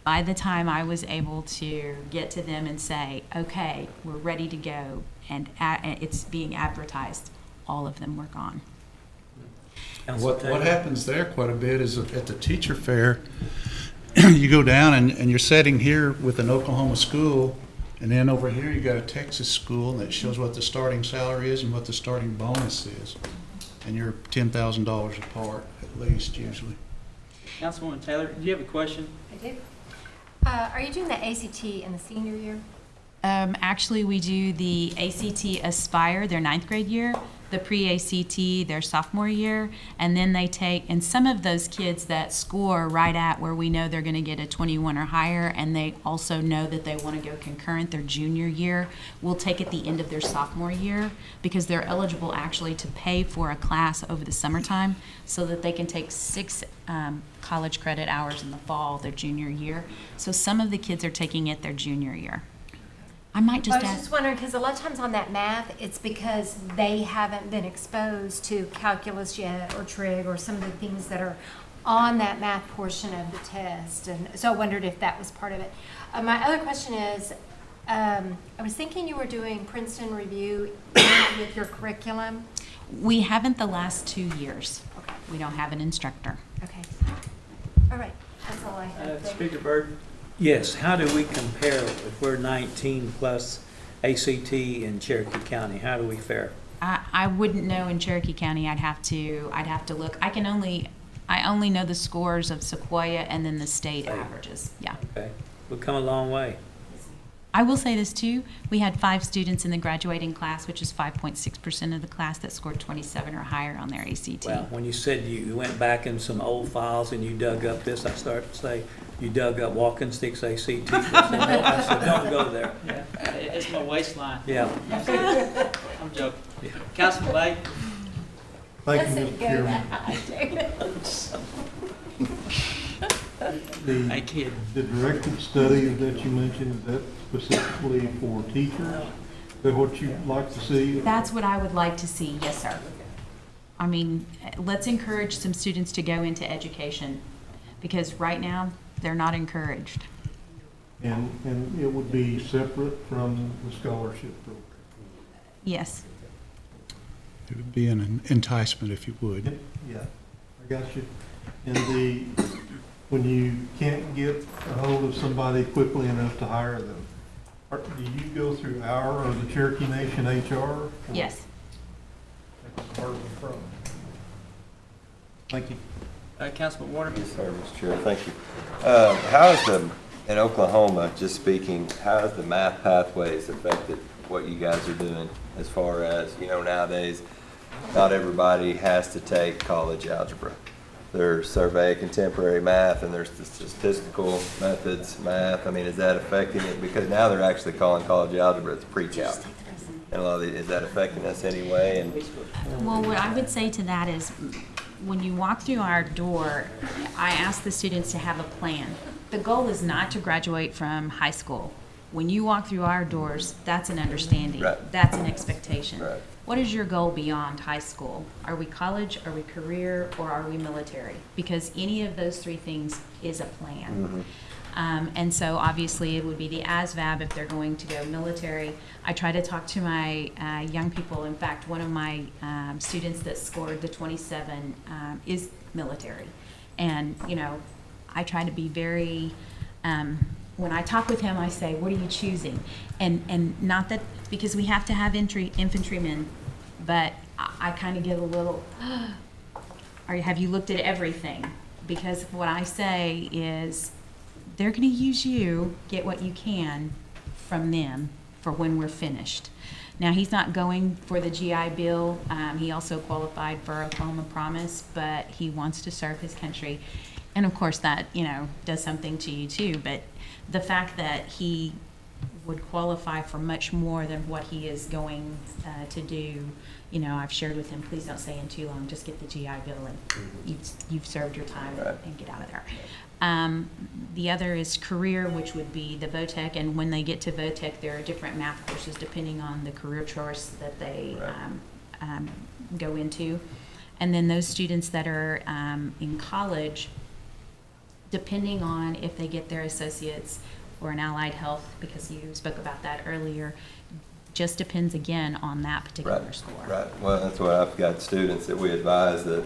By the time I was able to get to them and say, okay, we're ready to go, and it's being advertised, all of them were gone. What happens there quite a bit is at the teacher fair, you go down and you're sitting here with an Oklahoma school, and then over here you got a Texas school that shows what the starting salary is and what the starting bonus is. And you're $10,000 apart, at least, usually. Councilwoman Taylor, do you have a question? I do. Are you doing the ACT in the senior year? Actually, we do the ACT Aspire, their ninth grade year, the pre-ACT, their sophomore year, and then they take, and some of those kids that score right at where we know they're going to get a 21 or higher, and they also know that they want to go concurrent their junior year, we'll take at the end of their sophomore year, because they're eligible actually to pay for a class over the summertime so that they can take 6 college credit hours in the fall, their junior year. So some of the kids are taking it their junior year. I might I just was add. just wondering, because a lot of times on that math, it's because they haven't been exposed to calculus yet or trig or some of the things that are on that math portion of the test. And so I wondered if that was part of it. My other question is, I was thinking you were doing Princeton Review with your curriculum. We haven't the last 2 years. Okay. We don't have an instructor. Okay. All right. That's all I have. Thank you. Speaker Bird? Yes, how do we compare if we're 19 plus ACT in Cherokee County? How do we fare? I wouldn't know in Cherokee County. I'd have to look. I only know the scores of Sequoia and then the state averages. Yeah. Okay, we've come a long way. I will say this too. We had 5 students in the graduating class, which is 5.6% of the class, that scored 27 or higher on their ACT. Well, when you said you went back in some old files and you dug up this, I started to say, you dug up walking sticks ACT. I said, don't go there. Yeah, it's my waistline. Yeah. I'm joking. Councilman Blake? Thank you, Mr. Chairman. Hey, kid. The directed study that you mentioned, is that specifically for teachers? Is that what you'd like to see? That's what I would like to see, yes, sir. I mean, let's encourage some students to go into education, because right now, they're not encouraged. And it would be separate from the scholarship program? Yes. It would be an enticement if you would. Yeah, I got you. And when you can't get a hold of somebody quickly enough to hire them, do you go through our or the Cherokee Nation HR? Yes. That's part of the problem. Thank you. Councilman Warner? Yes, sir, Mr. Chair, thank you. How is in Oklahoma, just speaking, how has the math pathways affected what you guys are doing as far as, nowadays, not everybody has to take college algebra. There's survey contemporary math and there's the statistical methods math. I mean, is that affecting it? Because now they're actually calling college algebra, it's pre-calc. And a lot of is that affecting us anyway? And Well, what I would say to that is, when you walk through our door, I ask the students to have a plan. The goal is not to graduate from high school. When you walk through our doors, that's an understanding. Right. That's an expectation. Right. What is your goal beyond high school? Are we college, are we career, or are we military? Because any of those 3 things is a plan. And so obviously it would be the ASVAB if they're going to go military. I try to talk to my young people. In fact, one of my students that scored the 27 is military. And, I try to be very, when I talk with him, I say, what are you choosing? And not that, because we have to have infantrymen, but I kind of get a little, have you looked at everything? Because what I say is, they're going to use you, get what you can from them for when we're finished. Now, he's not going for the GI Bill. He also qualified for Oklahoma Promise, but he wants to serve his country. And of course that, does something to you too. But the fact that he would qualify for much more than what he is going to do, I've shared with him, please don't stay in too long, just get the GI Bill and you've served your time and get out of there. The other is career, which would be the VOTEC, and when they get to VOTEC, there are different math courses depending on the career choice that they go into. And then those students that are in college, depending on if they get their associates or an allied health, because you spoke about that earlier, just depends again on that particular score. Right. Well, that's what I've got students that we advise that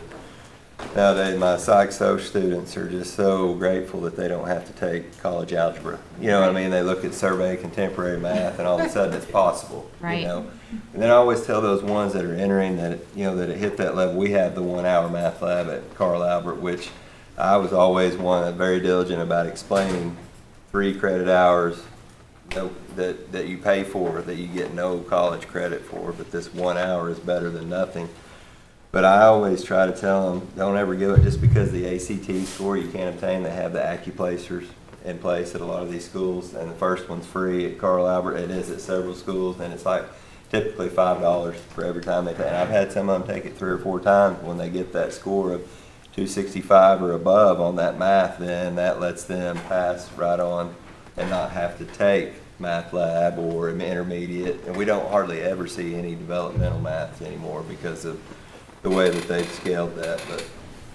nowadays my psych-soc students are just so grateful that they don't have to take college algebra. You know what I mean? They look at survey contemporary math and all of a sudden it's possible. Right. And then I always tell those ones that are entering that, that it hit that level. We have the 1-hour math lab at Carl Albert, which I was always very diligent about explaining 3 credit hours that you pay for, that you get no college credit for, but this 1 hour is better than nothing. But I always try to tell them, don't ever give it just because the ACT score you can't obtain. They have the acuplacers in place at a lot of these schools, and the first one's free at Carl Albert. It is at several schools, and it's like typically $5 for every time they take. And I've had some of them take it 3 or 4 times. When they get that score of 265 or above on that math, then that lets them pass right on and not have to take math lab or intermediate. And we don't hardly ever see any developmental math anymore because of the way that they've scaled that.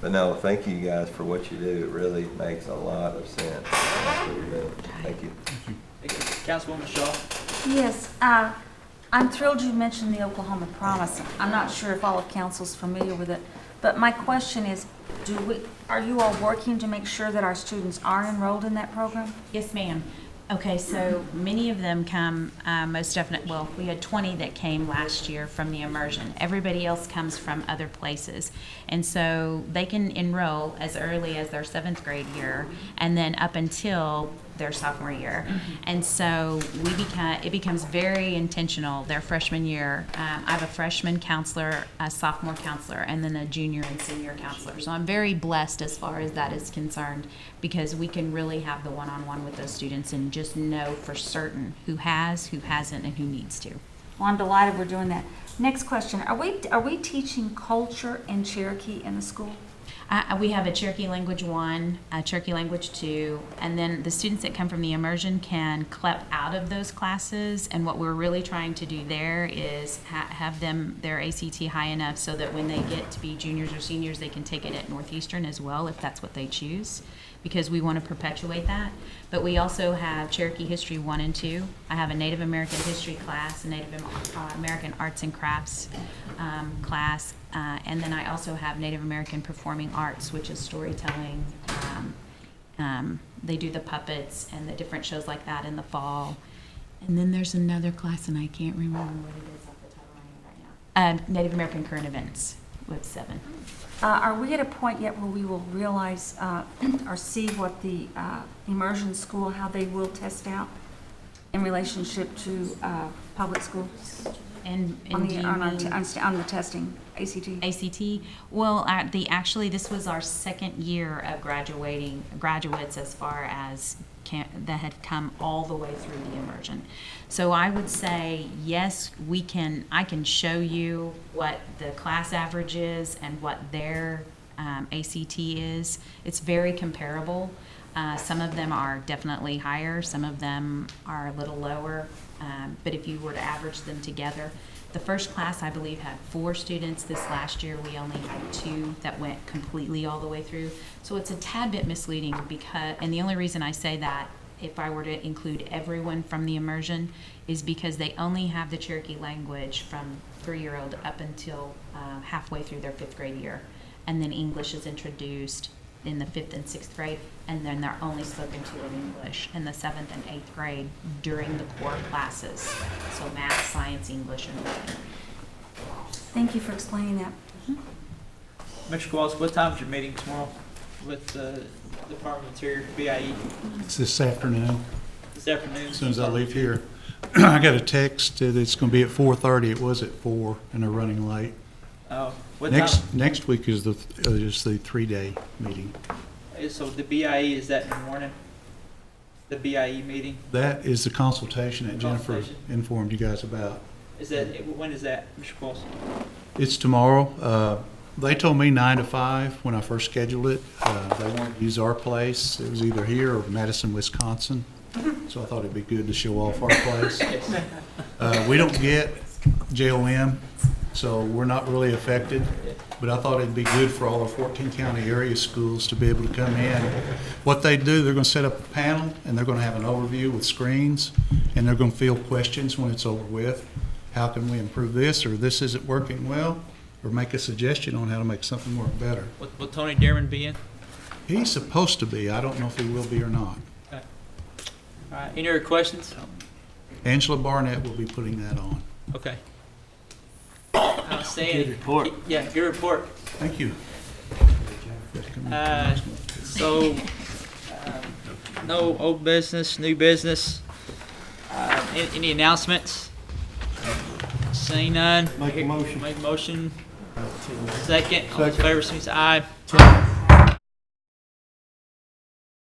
But no, thank you guys for what you do. It really makes a lot of sense. That's what you're doing. Thank you. Thank you. Councilwoman Shaw? Yes, I'm thrilled you mentioned the Oklahoma Promise. I'm not sure if all of council's familiar with it, but my question is, are you all working to make sure that our students are enrolled in that program? Yes, ma'am. Okay, so many of them come, most definitely, well, we had 20 that came last year from the immersion. Everybody else comes from other places. And so they can enroll as early as their 7th grade year and then up until their sophomore year. And so it becomes very intentional their freshman year. I have a freshman counselor, a sophomore counselor, and then a junior and senior counselor. So I'm very blessed as far as that is concerned, because we can really have the one-on-one with those students and just know for certain who has, who hasn't, and who needs to. Well, I'm delighted we're doing that. Next question, are we teaching culture in Cherokee in the school? We have a Cherokee Language 1, a Cherokee Language 2, and then the students that come from the immersion can CLEP out of those classes, and what we're really trying to do there is have them, their ACT high enough so that when they get to be juniors or seniors, they can take it at Northeastern as well, if that's what they choose, because we want to perpetuate that. But we also have Cherokee History 1 and 2. I have a Native American History class, a Native American Arts and Crafts class, and then I also have Native American Performing Arts, which is storytelling. They do the puppets and the different shows like that in the fall. And then there's another class, and I can't remember what it is off the top of my head right now. Native American Current Events with 7. Are we at a point yet where we will realize or see what the immersion school, how they will test out in relationship to public schools? And on the testing, ACT? ACT. Well, actually, this was our 2nd year of graduates as far as that had come all the way through the immersion. So I would say, yes, I can show you what the class average is and what their ACT is. It's very comparable. Some of them are definitely higher, some of them are a little lower, but if you were to average them together, the first class, I believe, had 4 students. This last year, we only had 2 that went completely all the way through. So it's a tad bit misleading and the only reason I say that, if I were to include everyone from the immersion, is because they only have the Cherokee language from 3-year-old up until halfway through their 5th grade year. And then English is introduced in the 5th and 6th grade, and then they're only spoken to in English in the 7th and 8th grade during the core classes. So math, science, English, and reading. Thank you for explaining that. Mr. Kowalski, what time is your meeting tomorrow with the Department of Interior, BIE? It's this afternoon, This afternoon? as soon as I leave here. I got a text that it's going to be at 4:30. It was at 4, and they're running late. Oh, what time? Next week is the 3-day meeting. So the BIE, is that in the morning? The BIE meeting? That is the consultation that Jennifer Consultation. informed you guys about. When is that, Mr. Kowalski? It's tomorrow. They told me 9 to 5 when I first scheduled it. They wanted to use our place. It was either here or Madison, Wisconsin. So I thought it'd be good to show off our place. We don't get JOM, so we're not really affected. But I thought it'd be good for all our 14 county area schools to be able to come in. What they do, they're going to set up a panel, and they're going to have an overview with screens, and they're going to field questions when it's over with. How can we improve this, or this isn't working well, or make a suggestion on how to make something work better. Will Tony Dearman be in? He's supposed to be. I don't know if he will be or not. Okay. All right, any other questions? Angela Barnett will be putting that on. Okay. Outstanding. Good report. Yeah, good report. Thank you. So, no old business, new business. Any announcements? Seeing none. Make a motion. Make a motion. Second. All those in Second. favor, say aye.